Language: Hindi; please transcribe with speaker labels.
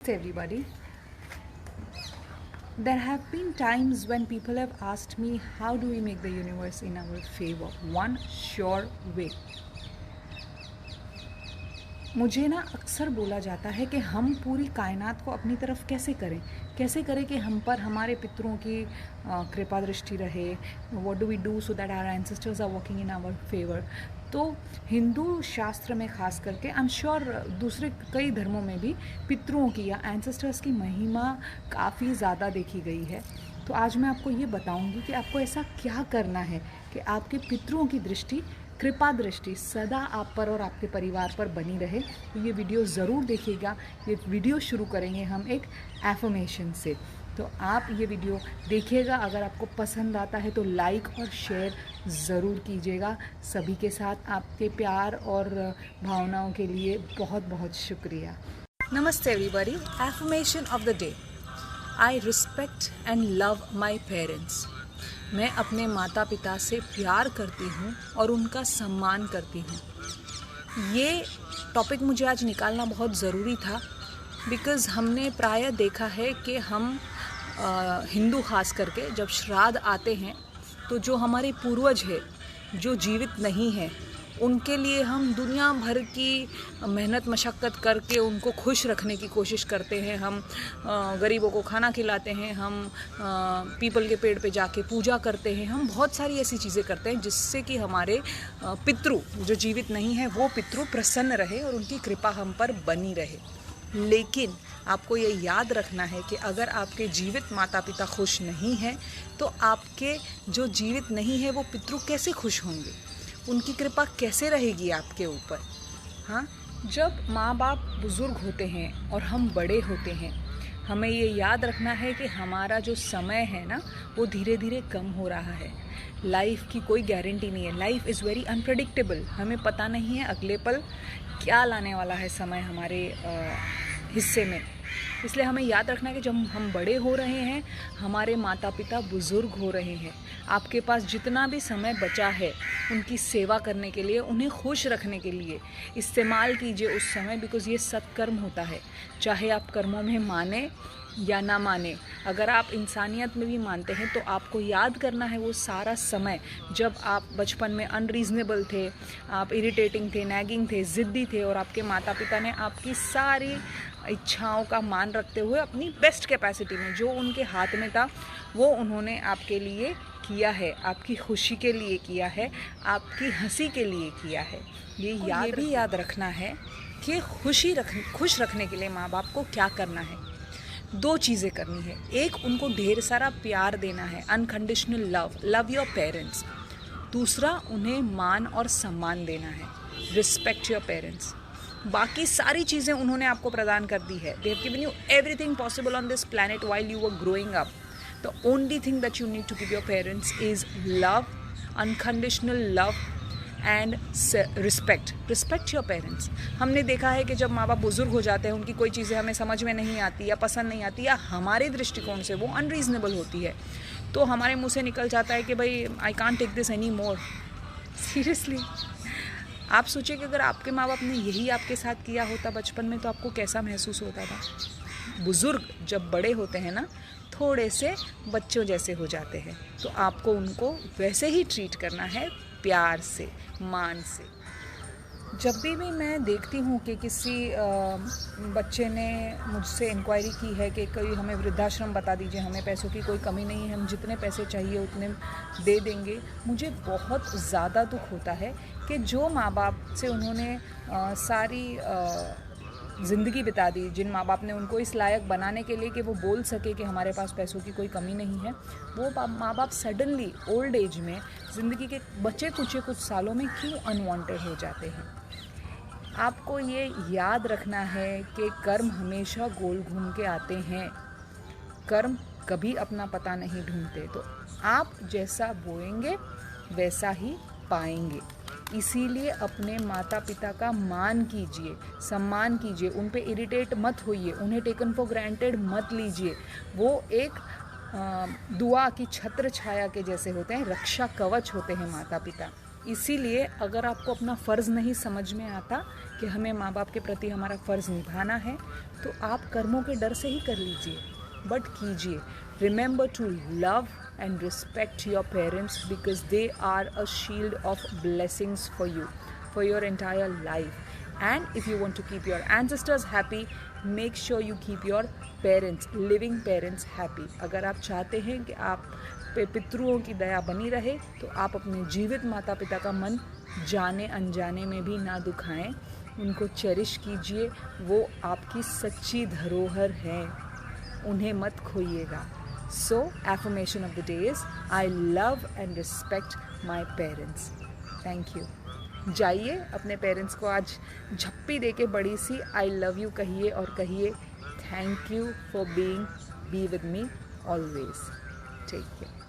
Speaker 1: Everybody, there have been times when people have asked me, how do we make the universe in our favor? One sure way. मुझे ना अक्सर बोला जाता है कि हम पूरी कायनात को अपनी तरफ कैसे करें कि हम पर हमारे पितरों की कृपा दृष्टि रहे. What do we do so that our ancestors are working in our favour. तो हिंदू शास्त्र में ख़ास करके आई एम श्योर दूसरे कई धर्मों में भी पितरों की या एंसेस्टर्स की महिमा काफ़ी ज़्यादा देखी गई है. तो आज मैं आपको ये बताऊंगी कि आपको ऐसा क्या करना है कि आपके पितरों की दृष्टि, कृपा दृष्टि सदा आप पर और आपके परिवार पर बनी रहे. तो ये वीडियो ज़रूर देखिएगा. ये वीडियो शुरू करेंगे हम एक एफर्मेशन से. तो आप ये वीडियो देखिएगा. अगर आपको पसंद आता है तो लाइक और शेयर ज़रूर कीजिएगा. सभी के साथ आपके प्यार और भावनाओं के लिए बहुत बहुत शुक्रिया. नमस्ते everybody. Affirmation of the day. I respect and love my parents. मैं अपने माता पिता से प्यार करती हूँ और उनका सम्मान करती हूँ. ये टॉपिक मुझे आज निकालना बहुत ज़रूरी था बिकॉज़ हमने प्रायः देखा है कि हम हिंदू खास करके जब श्राद्ध आते हैं तो जो हमारे पूर्वज है जो जीवित नहीं हैं उनके लिए हम दुनिया भर की मेहनत मशक्क़त करके उनको खुश रखने की कोशिश करते हैं. हम गरीबों को खाना खिलाते हैं, हम पीपल के पेड़ पे जाके पूजा करते हैं, हम बहुत सारी ऐसी चीज़ें करते हैं जिससे कि हमारे पितृ जो जीवित नहीं है वो पितृ प्रसन्न रहे और उनकी कृपा हम पर बनी रहे. लेकिन आपको ये याद रखना है कि अगर आपके जीवित माता पिता खुश नहीं हैं तो आपके जो जीवित नहीं है वो पितृ कैसे खुश होंगे, उनकी कृपा कैसे रहेगी आपके ऊपर. हाँ, जब माँ बाप बुज़ुर्ग होते हैं और हम बड़े होते हैं हमें ये याद रखना है कि हमारा जो समय है ना वो धीरे धीरे कम हो रहा है. लाइफ की कोई गारंटी नहीं है. Life is very unpredictable. हमें पता नहीं है अगले पल क्या लाने वाला है समय हमारे हिस्से में. इसलिए हमें याद रखना है कि जब हम बड़े हो रहे हैं, हमारे माता पिता बुज़ुर्ग हो रहे हैं, आपके पास जितना भी समय बचा है उनकी सेवा करने के लिए, उन्हें खुश रखने के लिए इस्तेमाल कीजिए उस समय. बिकॉज़ ये सत्कर्म होता है. चाहे आप कर्मों में माने या ना माने, अगर आप इंसानियत में भी मानते हैं तो आपको याद करना है वो सारा समय जब आप बचपन में अनरीज़नेबल थे, आप इरिटेटिंग थे, नैगिंग थे, ज़िद्दी थे और आपके माता पिता ने आपकी सारी इच्छाओं का मान रखते हुए अपनी बेस्ट कैपेसिटी में जो उनके हाथ में था वो उन्होंने आपके लिए किया है, आपकी खुशी के लिए किया है, आपकी हंसी के लिए किया है. ये भी याद रखना है कि खुश रखने के लिए माँ बाप को क्या करना है. 2 चीज़ें करनी है. एक, उनको ढेर सारा प्यार देना है, अनकंडीशनल लव योर पेरेंट्स. दूसरा, उन्हें मान और सम्मान देना है, रिस्पेक्ट योर पेरेंट्स. बाकी सारी चीज़ें उन्होंने आपको प्रदान कर दी है. They have given you everything possible on this planet while you were growing up. The only thing that you need to give your parents is love, unconditional love and respect your parents. हमने देखा है कि जब माँ बाप बुज़ुर्ग हो जाते हैं, उनकी कोई चीज़ें हमें समझ में नहीं आती या पसंद नहीं आती या हमारे दृष्टिकोण से वो अनरीज़नेबल होती है तो हमारे मुंह से निकल जाता है कि भाई I can't take this any more. Seriously आप सोचिए कि अगर आपके माँ बाप ने यही आपके साथ किया होता बचपन में तो आपको कैसा महसूस होता था. बुज़ुर्ग जब बड़े होते हैं ना थोड़े से बच्चों जैसे हो जाते हैं तो आपको उनको वैसे ही ट्रीट करना है, प्यार से, मान से. जब भी मैं देखती हूँ कि किसी बच्चे ने मुझसे इंक्वायरी की है कि कोई हमें वृद्धाश्रम बता दीजिए, हमें पैसों की कोई कमी नहीं है, हम जितने पैसे चाहिए उतने दे देंगे, मुझे बहुत ज़्यादा दुख होता है कि जो माँ बाप से उन्होंने सारी ज़िंदगी बिता दी, जिन माँ बाप ने उनको इस लायक बनाने के लिए कि वो बोल सके कि हमारे पास पैसों की कोई कमी नहीं है, वो माँ बाप सडनली ओल्ड एज में ज़िंदगी के बचे कुछ सालों में क्यों अनवांटेड हो जाते हैं. आपको ये याद रखना है कि कर्म हमेशा गोल घूम के आते हैं. कर्म कभी अपना पता नहीं ढूंढते. तो आप जैसा बोएंगे वैसा ही पाएंगे. इसीलिए अपने माता पिता का मान कीजिए, सम्मान कीजिए, उन पे इरिटेट मत होइए, उन्हें टेकन फॉर ग्रांटेड मत लीजिए. वो एक दुआ की छत्र छाया के जैसे होते हैं, रक्षा कवच होते हैं माता पिता. इसीलिए अगर आपको अपना फ़र्ज़ नहीं समझ में आता कि हमें माँ बाप के प्रति हमारा फ़र्ज़ निभाना है, तो आप कर्मों के डर से ही कर लीजिए, बट कीजिए. Remember to love and respect your parents because they are a shield of blessings for you for your entire life. And if you want to keep your ancestors happy, make sure you keep your parents, living parents happy. अगर आप चाहते हैं कि आप पे पितरुओं की दया बनी रहे, तो आप अपने जीवित माता पिता का मन जाने अनजाने में भी ना दुखाएं, उनको चेरिश कीजिए. वो आपकी सच्ची धरोहर है, उन्हें मत खोइएगा. So, affirmation of the day is I love and respect my parents. Thank you. जाइए अपने पेरेंट्स को आज झप्पी दे के बड़ी सी I love you कहिए और कहिए thank you for being be with me always. Take care.